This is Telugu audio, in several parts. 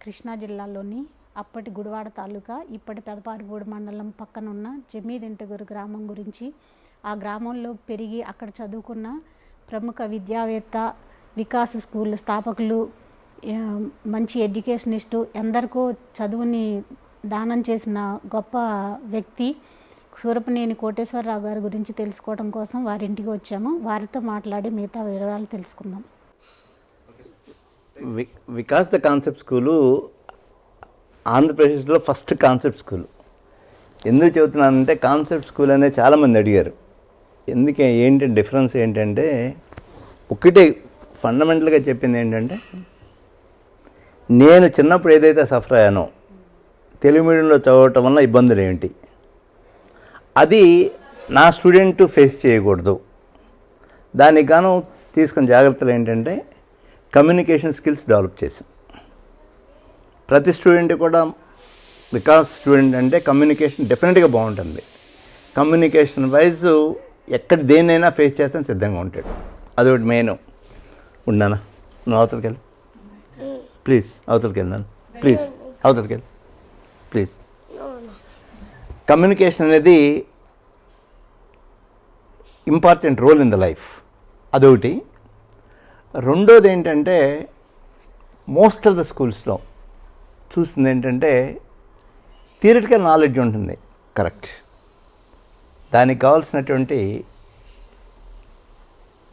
కృష్ణా జిల్లాలోని అప్పటి గుడివాడ తాలూకా ఇప్పటి పెదపారుగూడ మండలం పక్కనున్న జమీదింటగురు గ్రామం గురించి, ఆ గ్రామంలో పెరిగి అక్కడ చదువుకున్న ప్రముఖ విద్యావేత్త, వికాస్ స్కూల్ స్థాపకులు, మంచి ఎడ్యుకేషనిస్టు, ఎందరికో చదువుని దానం చేసిన గొప్ప వ్యక్తి సూరపనేని కోటేశ్వరరావు గారి గురించి తెలుసుకోవడం కోసం వారింటికి వచ్చాము. వారితో మాట్లాడి మిగతా వివరాలు తెలుసుకుందాం. వికాస్ ద కాన్సెప్ట్ స్కూలు ఆంధ్రప్రదేశ్లో ఫస్ట్ కాన్సెప్ట్ స్కూల్. ఎందుకు చెబుతున్నానంటే, కాన్సెప్ట్ స్కూల్ అనేది చాలామంది అడిగారు. ఎందుకే ఏంటి డిఫరెన్స్ ఏంటంటే, ఒకటే ఫండమెంటల్గా చెప్పింది ఏంటంటే, నేను చిన్నప్పుడు ఏదైతే సఫర్ అయ్యానో తెలుగు మీడియంలో చదవటం వల్ల ఇబ్బందులు ఏంటి, అది నా స్టూడెంట్ ఫేస్ చేయకూడదు. దానికి గాను తీసుకున్న జాగ్రత్తలు ఏంటంటే, కమ్యూనికేషన్ స్కిల్స్ డెవలప్ చేసాం. ప్రతి స్టూడెంట్ కూడా వికాస్ స్టూడెంట్ అంటే కమ్యూనికేషన్ డెఫినెట్గా బాగుంటుంది. కమ్యూనికేషన్ వైజ్ ఎక్కడ దేన్నైనా ఫేస్ చేస్తాను సిద్ధంగా ఉంటాడు. అదొకటి మెయిన్. ఉన్నానా? నువ్వు అవతలకి వెళ్ళి ప్లీజ్, అవతలకి వెళ్ళాను ప్లీజ్, అవతలకి వెళ్ళి ప్లీజ్. కమ్యూనికేషన్ అనేది important role in the life, అదొకటి. రెండోది ఏంటంటే, మోస్ట్ ఆఫ్ ద స్కూల్స్లో చూస్తుంది ఏంటంటే, థియరిటికల్ నాలెడ్జ్ ఉంటుంది, కరెక్ట్. దానికి కావాల్సినటువంటి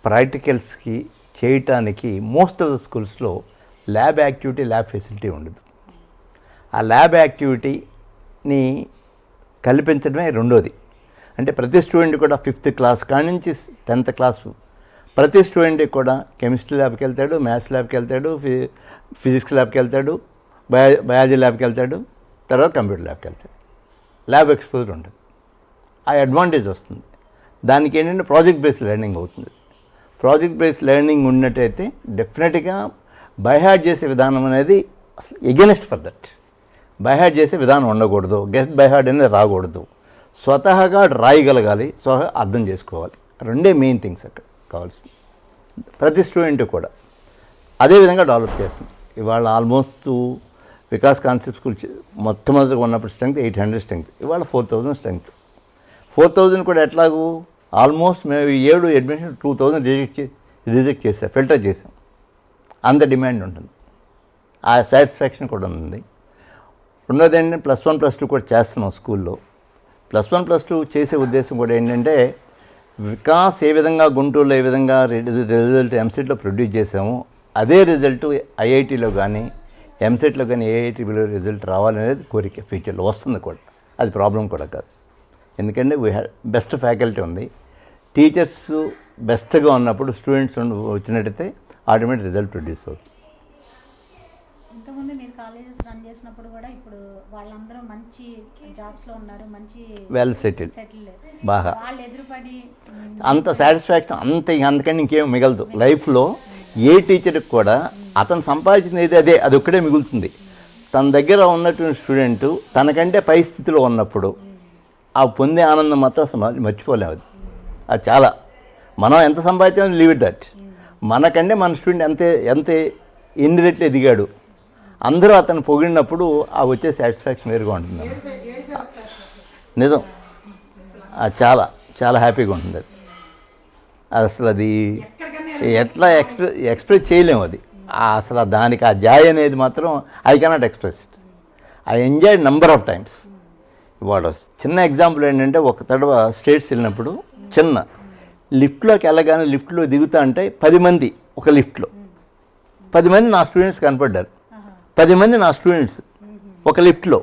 ప్రాక్టికల్స్కి చేయటానికి మోస్ట్ ఆఫ్ ద స్కూల్స్లో ల్యాబ్ యాక్టివిటీ, ల్యాబ్ ఫెసిలిటీ ఉండదు. ఆ ల్యాబ్ యాక్టివిటీని కల్పించడమే రెండోది. అంటే ప్రతి స్టూడెంట్ కూడా 5th క్లాస్ కాడి నుంచి 10th క్లాస్ ప్రతి స్టూడెంట్కి కూడా కెమిస్ట్రీ ల్యాబ్కి వెళ్తాడు, మ్యాథ్స్ ల్యాబ్కి వెళ్తాడు, ఫిజిక్స్ ల్యాబ్కి వెళ్తాడు, బయాలజీ ల్యాబ్కి వెళ్తాడు, తర్వాత కంప్యూటర్ ల్యాబ్కి వెళ్తాడు. ల్యాబ్ ఎక్స్పోజర్ ఉంటుంది. ఆ అడ్వాంటేజ్ వస్తుంది. దానికి ఏంటంటే ప్రాజెక్ట్ బేస్డ్ లెర్నింగ్ అవుతుంది. ప్రాజెక్ట్ బేస్డ్ లెర్నింగ్ ఉన్నట్టయితే డెఫినెట్గా బైహార్ట్ చేసే విధానం అనేది ఎగెనిస్ట్ ఫర్ దట్. బైహార్ట్ చేసే విధానం ఉండకూడదు, గెస్ట్ బైహార్ట్ అనేది రాకూడదు. స్వతహాగా రాయగలగాలి, స్వతహా అర్థం చేసుకోవాలి. రెండే మెయిన్ థింగ్స్ అక్కడ కావాల్సింది. ప్రతి స్టూడెంట్ కూడా అదేవిధంగా డెవలప్ చేస్తుంది. ఇవాళ ఆల్మోస్ట్ వికాస్ కాన్సెప్ట్ స్కూల్ మొట్టమొదటిగా ఉన్నప్పుడు స్ట్రెంగ్త్ 800 స్ట్రెంగ్త్, ఇవాళ 4000 స్ట్రెంగ్త్. 4000 కూడా ఎట్లాగూ ఆల్మోస్ట్ మేము 7 అడ్మిషన్ 2000 రిజెక్ట్ చేసాం, ఫిల్టర్ చేసాం. అంత డిమాండ్ ఉంటుంది. ఆ సాటిస్ఫాక్షన్ కూడా ఉంది. రెండోది ఏంటంటే, +1 +2 కూడా చేస్తున్నాం స్కూల్లో. +1 +2 చేసే ఉద్దేశం కూడా ఏంటంటే, వికాస్ ఏ విధంగా గుంటూరులో ఏ విధంగా రిజల్ట్ ఎంసెట్లో ప్రొడ్యూస్ చేసాము, అదే రిజల్ట్ ఐఐటీలో కానీ ఎంసెట్లో కానీ ఏఐటీలో రిజల్ట్ రావాలనేది కోరిక. ఫ్యూచర్లో వస్తుంది కూడా, అది ప్రాబ్లం కూడా కాదు. ఎందుకంటే బెస్ట్ ఫ్యాకల్టీ ఉంది. టీచర్స్ బెస్ట్గా ఉన్నప్పుడు స్టూడెంట్స్ వచ్చినట్టయితే ఆటోమేటిక్ రిజల్ట్ ప్రొడ్యూస్ అవుతుంది. ఇంతకుముందు మీరు కాలేజెస్ రన్ చేసినప్పుడు కూడా ఇప్పుడు వాళ్ళందరూ మంచి జాబ్స్లో ఉన్నారు, మంచి వెల్ సెటిల్, బాగా వాళ్ళు ఎదురుపడి అంత సాటిస్ఫాక్షన్ అంతకని ఇంకేం మిగలదు లైఫ్లో. ఏ టీచర్కి కూడా అతను సంపాదించినది అది ఒక్కడే మిగులుతుంది. తన దగ్గర ఉన్నటువంటి స్టూడెంట్ తనకంటే పై స్థితిలో ఉన్నప్పుడు ఆ పొందే ఆనందం మాత్రం మర్చిపోలేము. అది చాలా, మనం ఎంత సంపాదించామో లీవ్ ఇట్ దట్. మనకంటే మన స్టూడెంట్ ఎంత ఎన్ని రెట్లు ఎదిగాడు, అందరూ అతను పొగిడినప్పుడు ఆ వచ్చే సాటిస్ఫాక్షన్ వేరుగా ఉంటుంది. నిజం, అది చాలా చాలా హ్యాపీగా ఉంటుంది. అది అసలు అది ఎట్లా ఎక్స్ప్రెస్ చేయలేము. అది అసలు దానికి ఆ జాయ్ అనేది మాత్రం I cannot express it. I enjoy number of times. ఇవాళ చిన్న ఎగ్జాంపుల్ ఏంటంటే, ఒక తడవ స్టేట్స్ వెళ్ళినప్పుడు చిన్న లిఫ్ట్లోకి వెళ్ళగానే లిఫ్ట్లో దిగుతా అంటే 10 మంది ఒక లిఫ్ట్లో 10 మంది నా స్టూడెంట్స్ కనపడ్డారు. 10 మంది నా స్టూడెంట్స్ ఒక లిఫ్ట్లో.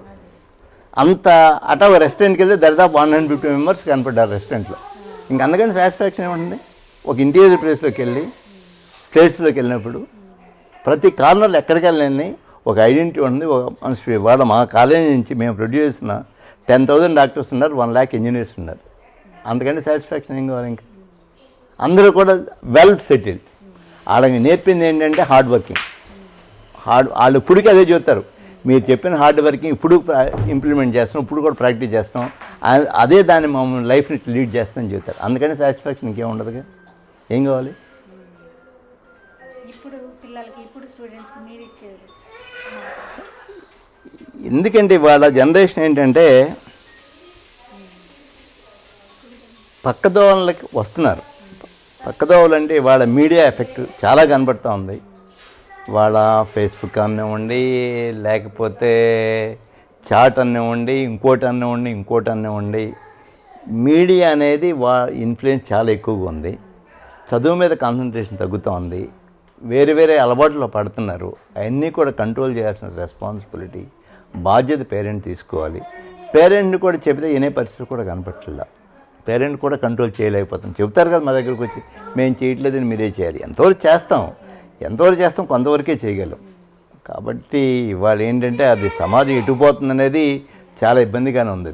అంత అటా రెస్టారెంట్కి వెళ్తే దాదాపు 150 మెంబర్స్ కనపడ్డారు రెస్టారెంట్లో. ఇంక అందుకని సాటిస్ఫాక్షన్ ఏముంటుంది? ఒక ఇంటీరియర్ ప్లేస్లోకి వెళ్ళి స్టేట్స్లోకి వెళ్ళినప్పుడు ప్రతి కార్నర్లో ఎక్కడికి వెళ్ళని ఒక ఐడెంటిటీ ఉంటుంది. ఒక మనిషి వాళ్ళ మా కాలేజీ నుంచి మేము ప్రొడ్యూస్ చేసిన 10,000 డాక్టర్స్ ఉన్నారు, 1 lakh ఇంజనీర్స్ ఉన్నారు. అందుకని సాటిస్ఫాక్షన్ ఏం కావాలి? ఇంకా అందరూ కూడా వెల్ సెటిల్డ్. వాళ్ళకి నేర్పింది ఏంటంటే హార్డ్ వర్కింగ్. వాళ్ళు ఇప్పటికీ అదే చెప్తారు, మీరు చెప్పిన హార్డ్ వర్కింగ్ ఇప్పుడు ఇంప్లిమెంట్ చేస్తాం, ఇప్పుడు కూడా ప్రాక్టీస్ చేస్తాం, అదే దాన్ని మమ్మల్ని లైఫ్ని లీడ్ చేస్తామని చెప్తారు. అందుకని సాటిస్ఫాక్షన్ ఇంకేం ఉండదుగా. ఏం కావాలి? ఇప్పుడు పిల్లలకి, ఇప్పుడు స్టూడెంట్స్కి మీరు ఇచ్చేది ఎందుకంటే ఇవాళ జనరేషన్ ఏంటంటే పక్కదోవలకి వస్తున్నారు. పక్కదోవలు అంటే ఇవాళ మీడియా ఎఫెక్ట్ చాలా కనబడుతూ ఉంది. వాళ్ళ ఫేస్బుక్ అనివ్వండి, లేకపోతే చాట్ అనివ్వండి, ఇంకోటి అనివ్వండి, మీడియా అనేది ఇన్ఫ్లుయెన్స్ చాలా ఎక్కువగా ఉంది. చదువు మీద కాన్సన్ట్రేషన్ తగ్గుతూ ఉంది. వేరే అలవాట్లో పడుతున్నారు. అవన్నీ కూడా కంట్రోల్ చేయాల్సిన రెస్పాన్సిబిలిటీ, బాధ్యత పేరెంట్ తీసుకోవాలి. పేరెంట్ని కూడా చెబితే వినే పరిస్థితి కూడా కనపట్లేదు. పేరెంట్ కూడా కంట్రోల్ చేయలేకపోతాం. చెబుతారు కదా మా దగ్గరకు వచ్చి, మేము చేయట్లేదని మీరే చేయాలి. ఎంతవరకు చేస్తాం, కొంతవరకే చేయగలం. కాబట్టి ఇవాళ ఏంటంటే అది సమాజం ఎటుపోతుంది అనేది చాలా ఇబ్బందిగానే ఉంది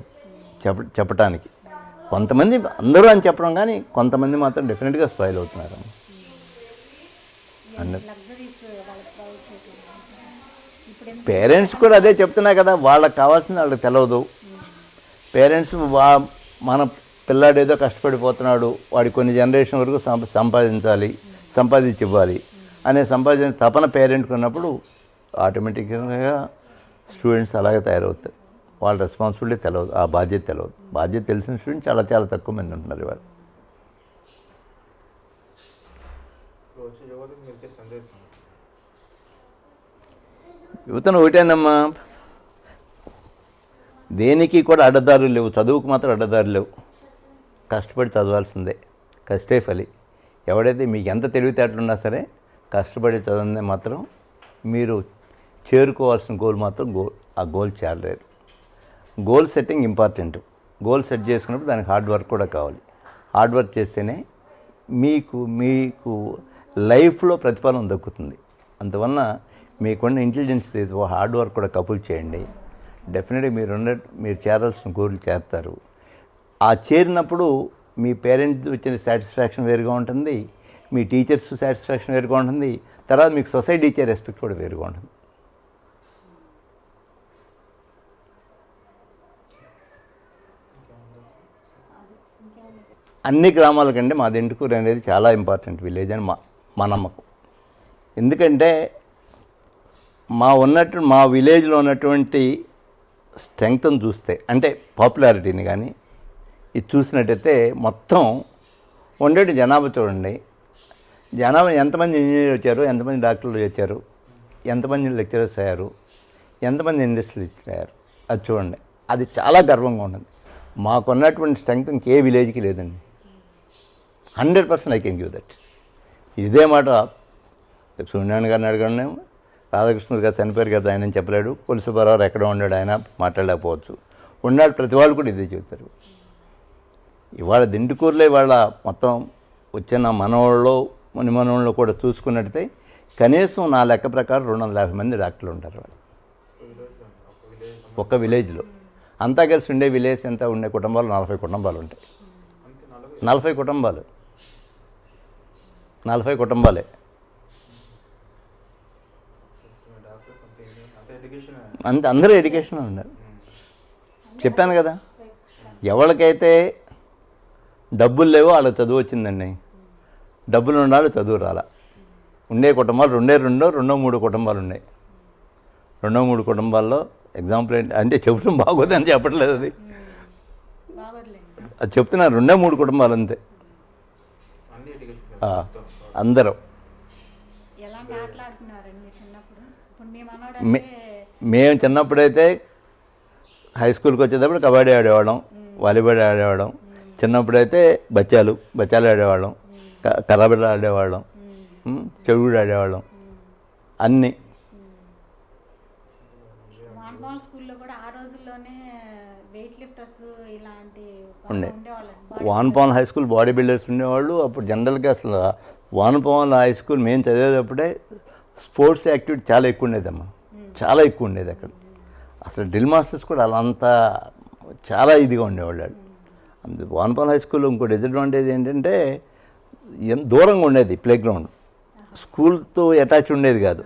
చెప్పటానికి. కొంతమంది అందరూ అని చెప్పడం, కానీ కొంతమంది మాత్రం డెఫినెట్గా స్పాయిల్ అవుతున్నారు అన్నది. పేరెంట్స్ కూడా అదే చెప్తున్నా కదా, వాళ్ళకి కావాల్సింది వాళ్ళకి తెలియదు. పేరెంట్స్ మన పిల్లాడు ఏదో కష్టపడిపోతున్నాడు, వాడి కొన్ని జనరేషన్ వరకు సంపాదించి ఇవ్వాలి అనే తపన పేరెంట్కి ఉన్నప్పుడు ఆటోమేటిక్గా స్టూడెంట్స్ అలాగే తయారవుతారు. వాళ్ళ రెస్పాన్సిబిలిటీ తెలియదు, ఆ బాధ్యత తెలియదు. బాధ్యత తెలిసిన స్టూడెంట్స్ చాలా తక్కువ మంది ఉంటున్నారు ఇవాళ. యువతను ఒకటేనమ్మా, దేనికి కూడా అడ్డదారులు లేవు. చదువుకు మాత్రం అడ్డదారులు లేవు. కష్టపడి చదవాల్సిందే, కష్టే ఫలి. ఎవడైతే మీకు ఎంత తెలివితేటలున్నా సరే కష్టపడి చదివితే మాత్రం మీరు చేరుకోవాల్సిన గోల్ మాత్రం ఆ గోల్ చేరలేరు. Goal setting important. Goal set చేసుకున్నప్పుడు దానికి హార్డ్ వర్క్ కూడా కావాలి. హార్డ్ వర్క్ చేస్తేనే మీకు లైఫ్లో ప్రతిఫలం దక్కుతుంది. అందువలన మీకున్న ఇంటెలిజెన్స్ హార్డ్ వర్క్ కూడా కపుల్ చేయండి. డెఫినెట్గా మీరు చేరాల్సిన గోల్ చేరుతారు. ఆ చేరినప్పుడు మీ పేరెంట్స్ వచ్చిన సాటిస్ఫాక్షన్ వేరుగా ఉంటుంది, మీ టీచర్స్ సాటిస్ఫాక్షన్ వేరుగా ఉంటుంది, తర్వాత మీకు సొసైటీ ఇచ్చే రెస్పెక్ట్ కూడా వేరుగా ఉంటుంది. అన్ని గ్రామాల కంటే మా దెంటుకూరు అనేది చాలా ఇంపార్టెంట్ విలేజ్ అని మా నమ్మకం. ఎందుకంటే మా విలేజ్లో ఉన్నటువంటి స్ట్రెంగ్త్ని చూస్తే, అంటే పాపులారిటీని కానీ ఇది చూసినట్టయితే మొత్తం ఉండేటి జనాభా చూడండి. జనాభా ఎంతమంది ఇంజనీర్లు వచ్చారు, ఎంతమంది డాక్టర్లు వచ్చారు, ఎంతమంది లెక్చరర్స్ అయ్యారు, ఎంతమంది ఇండస్ట్రియలిస్ట్ అయ్యారు, అది చూడండి. అది చాలా గర్వంగా ఉంటుంది. మాకున్నటువంటి స్ట్రెంగ్త్ ఇంకే విలేజ్కి లేదండి. 100% ఐ కెన్ గివ్ దట్. ఇదే మాట సూర్యనారాయణ గారిని అడగండి, రాధాకృష్ణ గారు చనిపోయారు కదా, ఆయన చెప్పలేడు. కొలుసుబారావు ఎక్కడ ఉన్నాడు, ఆయన మాట్లాడలేకపోవచ్చు. ఉన్నాడు, ప్రతి వాళ్ళు కూడా ఇదే చెబుతారు. ఇవాళ దిండుకూరులో ఇవాళ మొత్తం వచ్చిన మనవాళ్ళు మునిమనవాళ్ళు కూడా చూసుకున్నట్టయితే కనీసం నా లెక్క ప్రకారం 250 మంది డాక్టర్లు ఉంటారు వాళ్ళు ఒక్క విలేజ్లో. అంతా కలిసి ఉండే విలేజ్ ఎంత ఉండే కుటుంబాలు 40 కుటుంబాలు ఉంటాయి. 40 కుటుంబాలు, 40 కుటుంబాలే. అందరూ ఎడ్యుకేషన్ ఉన్నారు. చెప్పాను కదా, ఎవరికైతే డబ్బులు లేవో వాళ్ళకి చదువు వచ్చిందండి. డబ్బులు ఉండాలి, చదువు రాలా. ఉండే కుటుంబాలు 2-3 కుటుంబాలు ఉన్నాయి. 2-3 కుటుంబాల్లో ఎగ్జాంపుల్ ఏంటి అంటే చెప్పడం బాగోదని చెప్పట్లేదు, అది చెప్తున్నారు. 2-3 కుటుంబాలు అంతే. అందరూ మేము చిన్నప్పుడైతే హై స్కూల్కి వచ్చేటప్పుడు కబడ్డీ ఆడేవాళ్ళం, వాలీబాల్ ఆడేవాళ్ళం. చిన్నప్పుడైతే బచ్చాలు ఆడేవాళ్ళం, కర్రబిల్ల ఆడేవాళ్ళం, చెడుగుడు ఆడేవాళ్ళం. అన్నీ ఉండే. వానపాలెం హై స్కూల్ బాడీ బిల్డర్స్ ఉండేవాళ్ళు. అప్పుడు జనరల్గా అసలు వానపాలెం హై స్కూల్ మేము చదివేటప్పుడే స్పోర్ట్స్ యాక్టివిటీ చాలా ఎక్కువ ఉండేదమ్మా, చాలా ఎక్కువ ఉండేది అక్కడ. అసలు డ్రిల్ మాస్టర్స్ కూడా అలా అంతా చాలా ఇదిగా ఉండేవాళ్ళు. వానపాలెం హై స్కూల్లో ఇంకో డిసడ్వాంటేజ్ ఏంటంటే దూరంగా ఉండేది ప్లే గ్రౌండ్. స్కూల్తో అటాచ్ ఉండేది కాదు,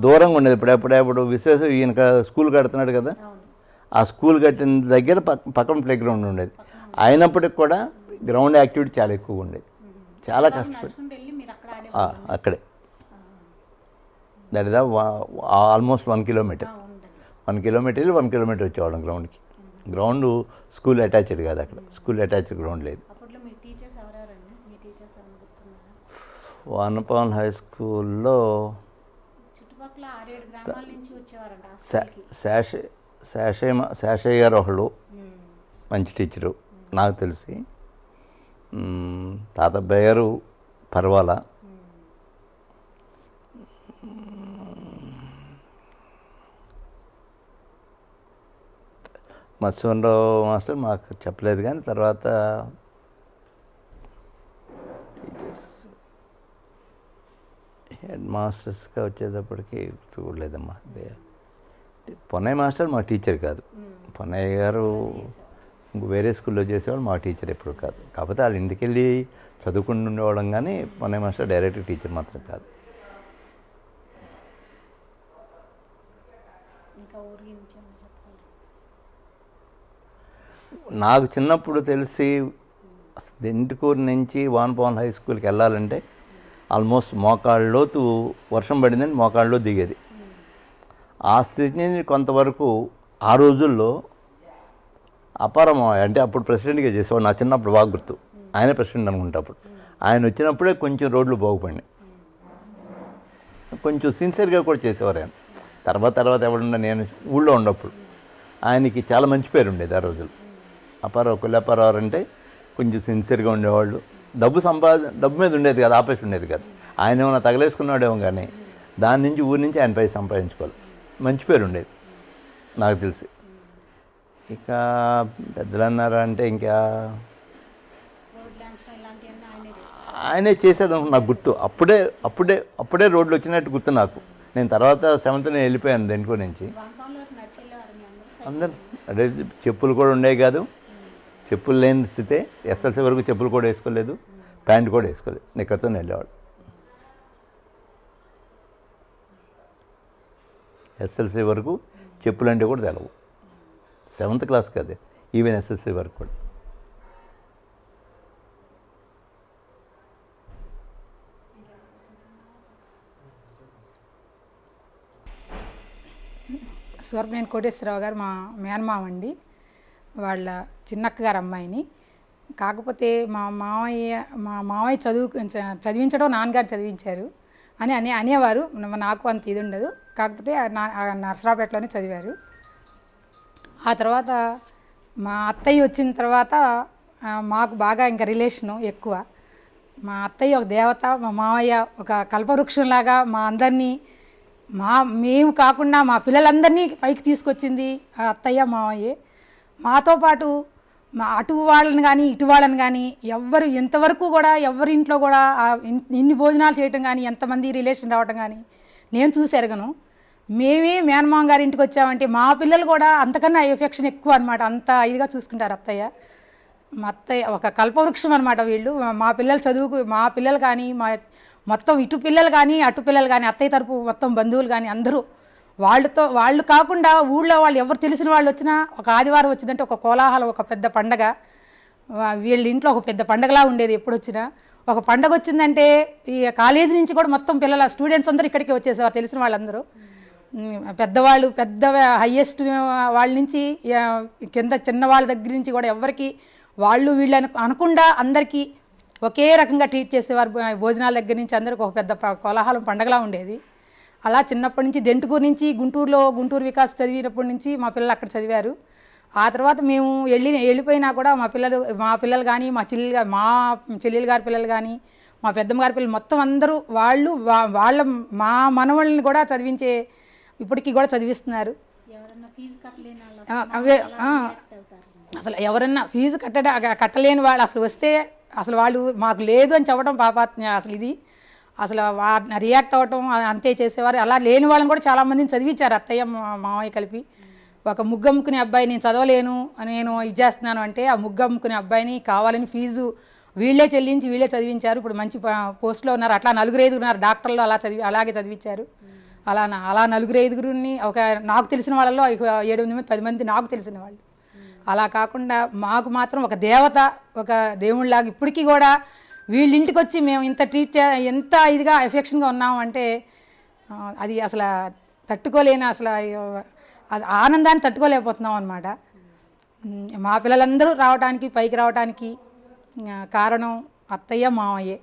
దూరంగా ఉండేది. ఇప్పుడు విశ్వేశ్వర ఈయన స్కూల్ కడుతున్నాడు కదా, ఆ స్కూల్ కట్టిన దగ్గర పక్కన ప్లే గ్రౌండ్ ఉండేది. అయినప్పటికి కూడా గ్రౌండ్ యాక్టివిటీ చాలా ఎక్కువగా ఉండేది. చాలా కష్టపడి అక్కడే, that is almost 1 kilometre. 1 kilometre వెళ్ళి 1 కిలోమీటర్ వచ్చేవాళ్ళం గ్రౌండ్కి. గ్రౌండ్ స్కూల్ అటాచ్డ్ కాదు, అక్కడ స్కూల్ అటాచ్డ్ గ్రౌండ్ లేదు. అప్పట్లో మీ టీచర్స్ ఎవరెవరండి? మీ టీచర్స్ ఏమైనా గుర్తున్నారా? వానపాలెం హై స్కూల్లో చుట్టుపక్కల 6-7 గ్రామాల నుంచి వచ్చేవారంట ఆ స్కూల్కి. శేషయ్య గారు ఒకళ్ళు మంచి టీచరు నాకు తెలిసి. తాతబ్బాయి గారు పర్వాలా. మత్స్యరావు మాస్టర్ మాకు చెప్పలేదు, కానీ తర్వాత టీచర్స్ హెడ్ మాస్టర్స్గా వచ్చేటప్పటికి చూడలేదమ్మా. పొన్నయ్య మాస్టర్ మా టీచర్ కాదు. పొన్నయ్య గారు వేరే స్కూల్లో చేసేవాళ్ళు, మా టీచర్ ఎప్పుడు కాదు. కాకపోతే వాళ్ళ ఇంటికి వెళ్ళి చదువుకుంటూ ఉండేవాళ్ళం, కానీ పొన్నయ్య మాస్టర్ డైరెక్ట్ టీచర్ మాత్రం కాదు. ఇంకా ఊరి గురించి ఏమైనా చెప్పాలి? నాకు చిన్నప్పుడు తెలిసి దెంటుకూరు నుంచి వానపాలెం హై స్కూల్కి వెళ్ళాలంటే ఆల్మోస్ట్ మోకాళ్ళలోతు వర్షం పడిందని మోకాళ్ళలో దిగేది. ఆ స్థితి నుంచి కొంతవరకు ఆ రోజుల్లో అపారమాయ అంటే అప్పుడు ప్రెసిడెంట్గా చేసేవాడు. నా చిన్నప్పుడు బాగా గుర్తు, ఆయనే ప్రెసిడెంట్ అనుకుంటా. అప్పుడు ఆయన వచ్చినప్పుడే కొంచెం రోడ్లు బాగుపడినాయి. కొంచెం సిన్సియర్గా కూడా చేసేవారు ఆయన. తర్వాత ఎవడున్నా నేను ఊళ్ళో ఉన్నప్పుడు ఆయనకి చాలా మంచి పేరు ఉండేది ఆ రోజులు. కొల్లాపారావు అంటే కొంచెం సిన్సియర్గా ఉండేవాళ్ళు. డబ్బు మీద ఉండేది కాదు, ఆపేసి ఉండేది కాదు. ఆయన ఏమైనా తగలేసుకున్నాడేమో, కానీ దాని నుంచి ఊరి నుంచి ఆయన పై సంపాదించుకోవాలి. మంచి పేరు ఉండేది నాకు తెలిసి. ఇక పెద్దలు అన్నారా అంటే ఇంకా ఆయనే చేశాడు నాకు గుర్తు. అప్పుడే రోడ్లు వచ్చినట్టు గుర్తు నాకు. నేను తర్వాత 7th వెళ్ళిపోయాను దెంటుకూరు నుంచి. అందరు అదే చెప్పులు కూడా ఉండేవి కాదు. చెప్పులు లేని స్థితే. ఎస్ఎల్సీ వరకు చెప్పులు కూడా వేసుకోలేదు, ప్యాంట్ కూడా వేసుకోలేదు, నిక్కర్తో వెళ్ళేవాడు. ఎస్ఎల్సీ వరకు చెప్పులు అంటే కూడా తెలవు. 7th క్లాస్ కదే, ఈవెన్ ఎస్ఎస్సీ వరకు కూడా. సూరపనేని కోటేశ్వరరావు గారు మా మేనమామ అండి. వాళ్ళ చిన్నక్క గారు అమ్మాయిని. కాకపోతే మా మామయ్య చదివించడం నాన్నగారు చదివించారు అని అనేవారు. నాకు అంత ఇది ఉండదు. కాకపోతే నరసరావుపేటలోనే చదివారు. ఆ తర్వాత మా అత్తయ్య వచ్చిన తర్వాత మాకు బాగా ఇంకా రిలేషను ఎక్కువ. మా అత్తయ్య ఒక దేవత, మా మామయ్య ఒక కల్పవృక్షంలాగా మా అందరినీ మేము కాకుండా మా పిల్లలందరినీ పైకి తీసుకొచ్చింది ఆ అత్తయ్య మామయ్యే. మాతో పాటు అటు వాళ్ళని కానీ ఇటు వాళ్ళని కానీ ఎవ్వరు ఎంతవరకు కూడా ఎవరింట్లో కూడా ఇన్ని భోజనాలు చేయటం కానీ ఎంతమంది రిలేషన్ రావటం కానీ నేను చూసెరగను. మేమే మేనమామ గారి ఇంటికి వచ్చామంటే మా పిల్లలు కూడా అంతకన్నా ఎఫెక్షన్ ఎక్కువ అనమాట. అంత ఇదిగా చూసుకుంటారు అత్తయ్య. మా అత్తయ్య ఒక కల్పవృక్షం అనమాట వీళ్ళు. మా పిల్లలు కానీ మొత్తం ఇటు పిల్లలు కానీ అటు పిల్లలు కానీ అత్తయ్య తరపు మొత్తం బంధువులు కానీ అందరూ వాళ్ళు కాకుండా ఊళ్ళో వాళ్ళు ఎవరు తెలిసిన వాళ్ళు వచ్చినా ఒక ఆదివారం వచ్చిందంటే ఒక కోలాహలం, ఒక పెద్ద పండగ. వీళ్ళ ఇంట్లో ఒక పెద్ద పండగలా ఉండేది. ఎప్పుడు వచ్చినా ఒక పండగ వచ్చిందంటే ఈ కాలేజీ నుంచి కూడా మొత్తం స్టూడెంట్స్ అందరూ ఇక్కడికి వచ్చేసేవారు, తెలిసిన వాళ్ళందరూ. పెద్దవాళ్ళు పెద్ద హయ్యెస్ట్ వాళ్ళ నుంచి కింద చిన్న వాళ్ళ దగ్గర నుంచి కూడా ఎవరికి వాళ్ళు వీళ్ళు అనకుండా అందరికీ ఒకే రకంగా ట్రీట్ చేసేవారు. భోజనాల దగ్గర నుంచి అందరికి ఒక పెద్ద కోలాహలం పండగలా ఉండేది. అలా చిన్నప్పటి నుంచి దెంటుకూరు నుంచి గుంటూరు వికాస్ చదివినప్పటి నుంచి మా పిల్లలు అక్కడ చదివారు. ఆ తర్వాత మేము వెళ్ళిపోయినా కూడా మా పిల్లలు కానీ మా చెల్లెలు గారి పిల్లలు కానీ మా పెద్దమ్మ గారి పిల్లలు మొత్తం అందరూ మా మనవళ్ళని కూడా చదివించే ఇప్పటికీ కూడా చదివిస్తున్నారు. అసలు ఎవరన్నా ఫీజు కట్టలేని వాళ్ళు అసలు వస్తే అసలు వాళ్ళు మాకు లేదు అని చెప్పడం పాపాత్మ్య. అసలు రియాక్ట్ అవ్వటం అంతే చేసేవారు. అలా లేని వాళ్ళని కూడా చాలామందిని చదివించారు అత్తయ్య మామయ్య కలిపి. ఒక ముగ్గమ్ముకునే అబ్బాయి నేను చదవలేను, నేను ఇది చేస్తున్నాను అంటే ఆ ముగ్గమ్ముకునే అబ్బాయిని కావాలని ఫీజు వీళ్ళే చెల్లించి వీళ్ళే చదివించారు. ఇప్పుడు మంచి పోస్టులో ఉన్నారు. అట్లా 4-5 ఉన్నారు డాక్టర్లు, అలాగే చదివించారు. అలా 4-5 ఒక నాకు తెలిసిన వాళ్ళలో 7-10 మంది నాకు తెలిసిన వాళ్ళు. అలా కాకుండా మాకు మాత్రం ఒక దేవత, ఒక దేవుళ్ళలాగా ఇప్పటికీ కూడా వీళ్ళింటికి వచ్చి మేము ఇంత ఎంత ఇదిగా ఎఫెక్షన్గా ఉన్నాము అంటే అది అసలు తట్టుకోలేని అది ఆనందాన్ని తట్టుకోలేకపోతున్నాం అనమాట. మా పిల్లలందరూ రావడానికి పైకి రావడానికి కారణం అత్తయ్య మామయ్యే.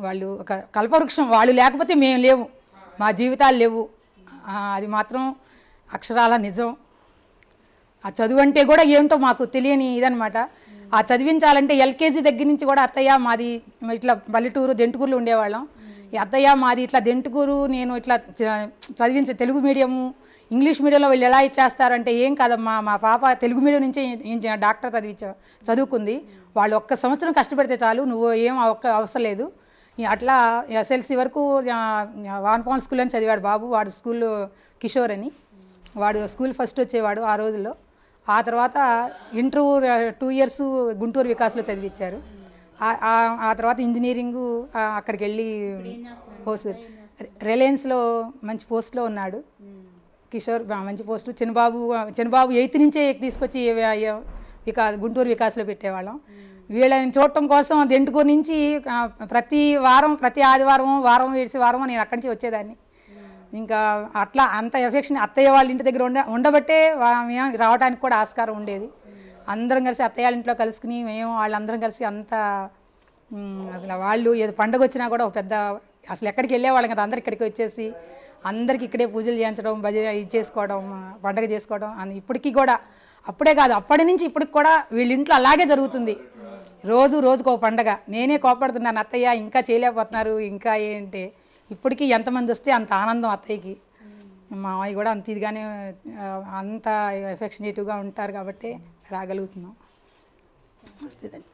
వాళ్ళు ఒక కల్పవృక్షం, వాళ్ళు లేకపోతే మేము లేవు, మా జీవితాలు లేవు. అది మాత్రం అక్షరాల నిజం. ఆ చదువు అంటే కూడా ఏంటో మాకు తెలియని ఇదనమాట. ఆ చదివించాలంటే ఎల్కేజీ దగ్గర నుంచి కూడా అత్తయ్య మాది ఇట్లా పల్లెటూరు దెంటుకూరులో ఉండేవాళ్ళం. ఈ అత్తయ్య మాది ఇట్లా దెంటుకూరు, నేను ఇట్లా చదివించే తెలుగు మీడియము ఇంగ్లీష్ మీడియంలో వీళ్ళు ఎలా ఇచ్చేస్తారంటే ఏం కాదమ్మా, మా పాప తెలుగు మీడియం నుంచే డాక్టర్ చదువుకుంది. వాళ్ళు ఒక్క సంవత్సరం కష్టపడితే చాలు, నువ్వు ఏం అవసరం లేదు. అట్లా ఎస్ఎల్సి వరకు వాన్పాన్ స్కూల్ అని చదివాడు బాబు. వాడు స్కూల్లో కిషోర్ అని, వాడు స్కూల్ ఫస్ట్ వచ్చేవాడు ఆ రోజుల్లో. ఆ తర్వాత ఇంటర్ 2 ఇయర్స్ గుంటూరు వికాస్లో చదివించారు. ఆ తర్వాత ఇంజనీరింగు అక్కడికి వెళ్ళి పోస్ట్ రిలయన్స్లో మంచి పోస్ట్లో ఉన్నాడు కిషోర్, మంచి పోస్టు. చిన్నబాబు 8th నుంచే తీసుకొచ్చి గుంటూరు వికాస్లో పెట్టేవాళ్ళం. వీళ్ళని చూడటం కోసం దెంటుకూరు నుంచి ప్రతి ఆదివారం వారం ఏడ్చి వారం నేను అక్కడి నుంచి వచ్చేదాన్ని. ఇంకా అట్లా అంత ఎఫెక్షన్ అత్తయ్య వాళ్ళ ఇంటి దగ్గర ఉండబట్టే మేము రావడానికి కూడా ఆస్కారం ఉండేది. అందరం కలిసి అత్తయ్య వాళ్ళ ఇంట్లో కలుసుకుని మేము వాళ్ళందరం కలిసి అంత అసలు వాళ్ళు ఏదో పండుగ వచ్చినా కూడా ఒక పెద్ద అసలు ఎక్కడికి వెళ్ళేవాళ్ళం కదా, అందరు ఇక్కడికి వచ్చేసి అందరికి ఇక్కడే పూజలు చేయించడం, భజన ఇది చేసుకోవడం, పండుగ చేసుకోవడం. ఇప్పటికీ కూడా అప్పుడే కాదు అప్పటి నుంచి ఇప్పటికి కూడా వీళ్ళ ఇంట్లో అలాగే జరుగుతుంది. రోజుకో పండగ. నేనే కోపడుతున్నాను, అత్తయ్య ఇంకా చేయలేకపోతున్నారు, ఇంకా ఏంటి. ఇప్పటికీ ఎంతమంది వస్తే అంత ఆనందం అత్తయ్యకి. మామయ్య కూడా అంత ఇదిగానే అంత ఎఫెక్షనేటివ్గా ఉంటారు కాబట్టి రాగలుగుతున్నాం. వస్తుందని